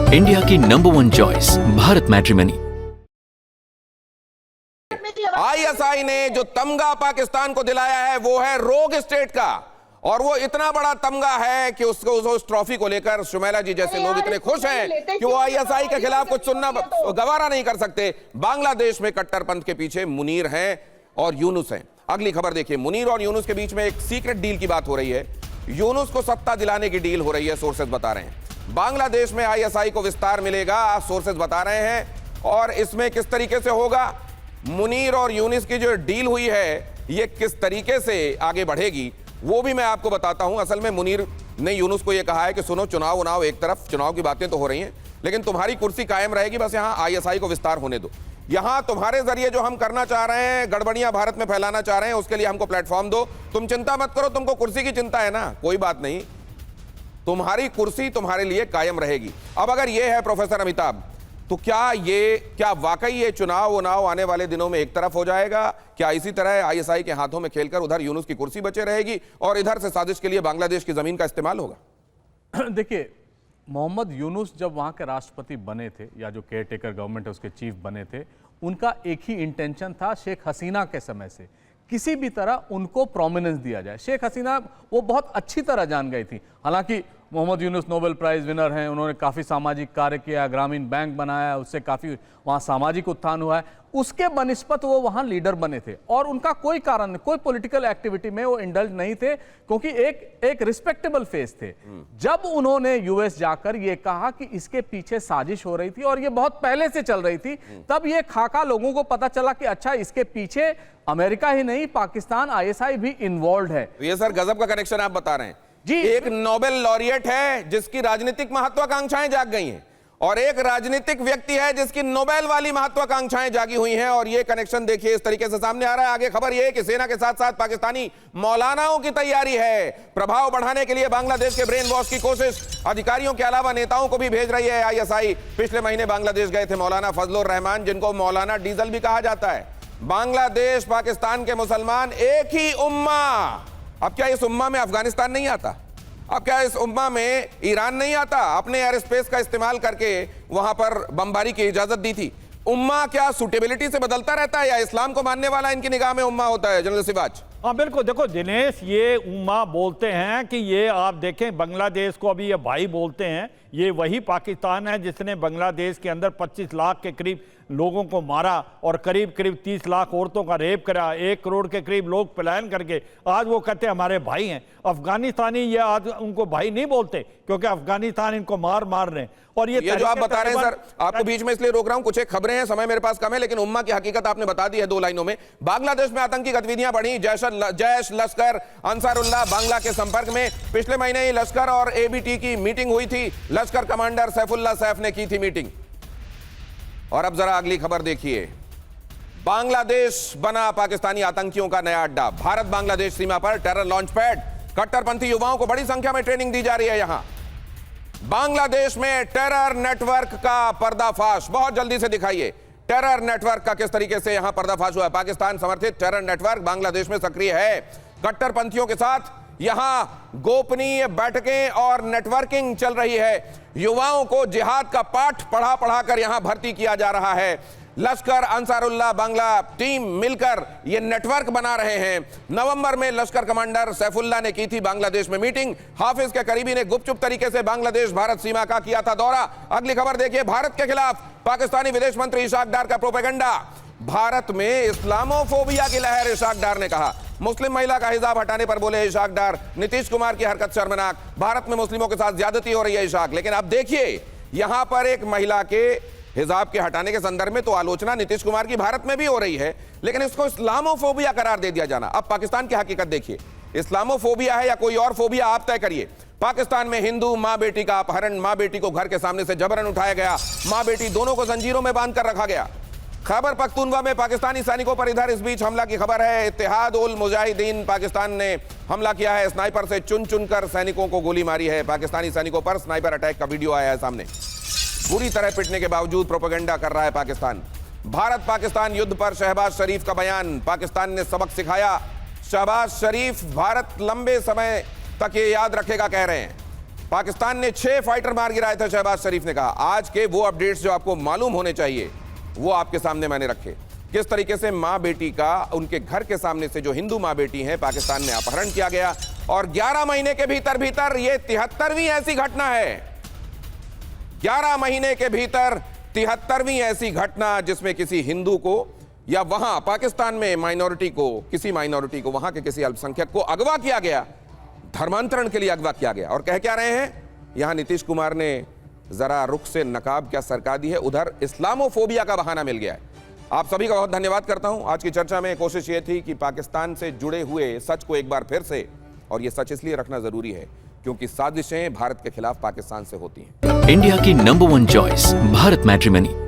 India की #1 choice Bharat matrimony. ISI ने जो तमगा पाकिस्तान को दिलाया है वो है रोग स्टेट का, और वो इतना बड़ा तमगा है कि उसको उस ट्रॉफी को लेकर सुमेला जी जैसे लोग इतने खुश हैं कि वो आईएसआई के खिलाफ कुछ सुनना गवारा नहीं कर सकते। बांग्लादेश में कट्टरपंथ के पीछे मुनीर हैं और यूनुस हैं। अगली खबर देखिए, मुनीर और यूनुस के बीच में एक सीक्रेट डील की बात हो रही है। यूनुस को सत्ता दिलाने की डील हो रही है, सोर्सेज बता रहे हैं। बांग्लादेश में आईएसआई को विस्तार मिलेगा, सोर्सेज बता रहे हैं। और इसमें किस तरीके से होगा, मुनीर और यूनुस की जो डील हुई है ये किस तरीके से आगे बढ़ेगी वो भी मैं आपको बताता हूं। असल में मुनीर ने यूनुस को यह कहा है कि सुनो, चुनाव एक तरफ, चुनाव की बातें तो हो रही हैं लेकिन तुम्हारी कुर्सी कायम रहेगी, बस यहां आईएसआई को विस्तार होने दो। यहां तुम्हारे जरिए जो हम करना चाह रहे हैं, गड़बड़ियां भारत में फैलाना चाह रहे हैं, उसके लिए हमको प्लेटफॉर्म दो। तुम चिंता मत करो, तुमको कुर्सी की चिंता है ना, कोई बात नहीं, तुम्हारी कुर्सी तुम्हारे लिए कायम रहेगी। अब अगर यह है प्रोफेसर अमिताभ, तो क्या वाकई ये चुनाव आने वाले दिनों में एक तरफ हो जाएगा? क्या इसी तरह आईएसआई के हाथों में खेलकर उधर यूनुस की कुर्सी बचे रहेगी और इधर से साजिश के लिए बांग्लादेश की जमीन का इस्तेमाल होगा? देखिए, मोहम्मद यूनुस जब वहाँ के राष्ट्रपति बने थे, या जो केयर टेकर गवर्नमेंट है उसके चीफ बने थे, उनका एक ही इंटेंशन था, शेख हसीना के समय से किसी भी तरह उनको प्रोमिनेंस दिया जाए। शेख हसीना वो बहुत अच्छी तरह जान गई थी। हालांकि Muhammad Yunus Nobel prize winner हैं, उन्होंने काफ़ी सामाजिक कार्य किया, ग्रामीण बैंक बनाया, उससे काफ़ी वहाँ सामाजिक उत्थान हुआ है, उसके बनिस्पत वो वहाँ लीडर बने थे। और उनका कोई कारण नहीं, कोई पॉलिटिकल एक्टिविटी में वो इंडल्ज नहीं थे, क्योंकि एक रिस्पेक्टेबल फेस थे। जब उन्होंने यूएस जाकर ये कहा कि इसके पीछे साजिश हो रही थी और ये बहुत पहले से चल रही थी, तब ये खाका लोगों को पता चला कि अच्छा, इसके पीछे अमेरिका ही नहीं, पाकिस्तान, आईएसआई भी इन्वॉल्व है। ये सर गजब का कनेक्शन आप बता रहे हैं जी। एक नोबेल लॉरिएट है जिसकी राजनीतिक महत्वाकांक्षाएं जाग गई हैं, और एक राजनीतिक व्यक्ति है जिसकी नोबेल वाली महत्वाकांक्षाएं जागी हुई हैं, और ये कनेक्शन देखिए इस तरीके से सामने आ रहा है। आगे खबर यह है कि सेना के साथ साथ पाकिस्तानी मौलानाओं की तैयारी है। प्रभाव बढ़ाने के लिए बांग्लादेश के ब्रेन वॉश की कोशिश अधिकारियों के अलावा नेताओं को भी भेज रही है आईएसआई। पिछले महीने बांग्लादेश गए थे मौलाना फजलुर रहमान, जिनको मौलाना डीजल भी कहा जाता है। बांग्लादेश पाकिस्तान के मुसलमान एक ही उम्मा। अब क्या इस उम्मा में अफगानिस्तान नहीं आता? अब क्या इस उम्मा में ईरान नहीं आता? अपने एयर स्पेस का इस्तेमाल करके वहां पर बमबारी की इजाजत दी थी। उम्मा क्या सुटेबिलिटी से बदलता रहता है, या इस्लाम को मानने वाला इनकी निगाह में उम्मा होता है? जनरल सिवाज। हाँ बिल्कुल, देखो दिनेश, ये उम्मा बोलते हैं कि ये आप देखें, बांग्लादेश को अभी ये भाई बोलते हैं। ये वही पाकिस्तान है जिसने बांग्लादेश के अंदर 25 लाख के करीब लोगों को मारा और करीब 30 लाख औरतों का रेप करा, 1 करोड़ के करीब लोग पलायन करके आज वो कहते हैं हमारे भाई हैं। अफगानिस्तानी ये आज उनको भाई नहीं बोलते, क्योंकि अफगानिस्तान इनको मार रहे हैं। और ये जो आप बता रहे हैं सर, आपको बीच में इसलिए रोक रहा हूं, कुछ एक खबरें हैं, समय मेरे पास कम है, लेकिन उम्मा की हकीकत आपने बता दी है 2 लाइनों में। बांग्लादेश में आतंकी गतिविधियां बढ़ी, जैश, लश्कर, अंसारुल्लाह बांग्ला के संपर्क में। पिछले महीने ही लश्कर और एबीटी की मीटिंग हुई थी, लश्कर कमांडर सैफुल्लाह सैफ ने की थी मीटिंग। और अब जरा अगली खबर देखिए, बांग्लादेश बना पाकिस्तानी आतंकियों का नया अड्डा। भारत बांग्लादेश सीमा पर टेरर लॉन्च पैड, कट्टरपंथी युवाओं को बड़ी संख्या में ट्रेनिंग दी जा रही है। यहां बांग्लादेश में टेरर नेटवर्क का पर्दाफाश, बहुत जल्दी से दिखाइए टेरर नेटवर्क का किस तरीके से यहां पर्दाफाश हुआ है। पाकिस्तान समर्थित टेरर नेटवर्क बांग्लादेश में सक्रिय है। कट्टरपंथियों के साथ यहां गोपनीय बैठकें और नेटवर्किंग चल रही है। युवाओं को जिहाद का पाठ पढ़ा कर यहां भर्ती किया जा रहा है। लश्कर, अंसारुल्लाह बांग्ला टीम मिलकर यह नेटवर्क बना रहे हैं। नवंबर में लश्कर कमांडर सैफुल्लाह ने की थी बांग्लादेश में मीटिंग। हाफिज के करीबी ने गुपचुप तरीके से बांग्लादेश भारत सीमा का किया था दौरा। अगली खबर देखिए, भारत के खिलाफ पाकिस्तानी विदेश मंत्री इशाक डार का प्रोपेगेंडा। भारत में इस्लामोफोबिया की लहर, इशाक डार ने कहा। मुस्लिम महिला का हिजाब हटाने पर बोले इशाक डार, नीतीश कुमार की हरकत शर्मनाक, भारत में मुस्लिमों के साथ ज्यादती हो रही है इशाक। लेकिन अब देखिए, यहां पर एक महिला के हिजाब के हटाने के संदर्भ में तो आलोचना नीतीश कुमार की भारत में भी हो रही है, लेकिन इसको इस्लामोफोबिया करार दे दिया जाना। अब पाकिस्तान की हकीकत देखिए, इस्लामोफोबिया है या कोई और फोबिया, आप तय करिए। पाकिस्तान में हिंदू मां बेटी का अपहरण, मां बेटी को घर के सामने से जबरन उठाया गया, मां बेटी दोनों को जंजीरों में बांध कर रखा गया। खैबर पख्तूनख्वा में पाकिस्तानी सैनिकों पर इधर इस बीच हमला की खबर है। इत्तेहाद उल मुजाहिदीन पाकिस्तान ने हमला किया है, स्नाइपर से चुन कर सैनिकों को गोली मारी है। पाकिस्तानी सैनिकों पर स्नाइपर अटैक का वीडियो आया है सामने। बुरी तरह पिटने के बावजूद प्रोपेगेंडा कर रहा है पाकिस्तान। भारत पाकिस्तान युद्ध पर शहबाज शरीफ का बयान, पाकिस्तान ने सबक सिखाया। शहबाज शरीफ भारत लंबे समय तक ये याद रखेगा, कह रहे हैं। पाकिस्तान ने 6 फाइटर मार गिराए थे, शहबाज शरीफ ने कहा। आज के वो अपडेट्स जो आपको मालूम होने चाहिए वो आपके सामने मैंने रखे। किस तरीके से मां बेटी का उनके घर के सामने से जो हिंदू मां बेटी हैं पाकिस्तान में अपहरण किया गया, और 11 महीने के भीतर भीतर ये 73वीं ऐसी घटना है। 11 महीने के भीतर 73वीं ऐसी घटना जिसमें किसी हिंदू को या वहां पाकिस्तान में माइनॉरिटी को, किसी माइनॉरिटी को, वहां के किसी अल्पसंख्यक को अगवा किया गया, धर्मांतरण के लिए अगवा किया गया। और कह क्या रहे हैं यहां नीतीश कुमार ने जरा रुख से नकाब क्या सरका दी है, उधर इस्लामोफोबिया का बहाना मिल गया है। आप सभी का बहुत धन्यवाद करता हूं। आज की चर्चा में कोशिश यह थी कि पाकिस्तान से जुड़े हुए सच को एक बार फिर से, और यह सच इसलिए रखना जरूरी है क्योंकि साजिशें भारत के खिलाफ पाकिस्तान से होती हैं। इंडिया की नंबर 1 चॉइस भारत मैट्रिमनी।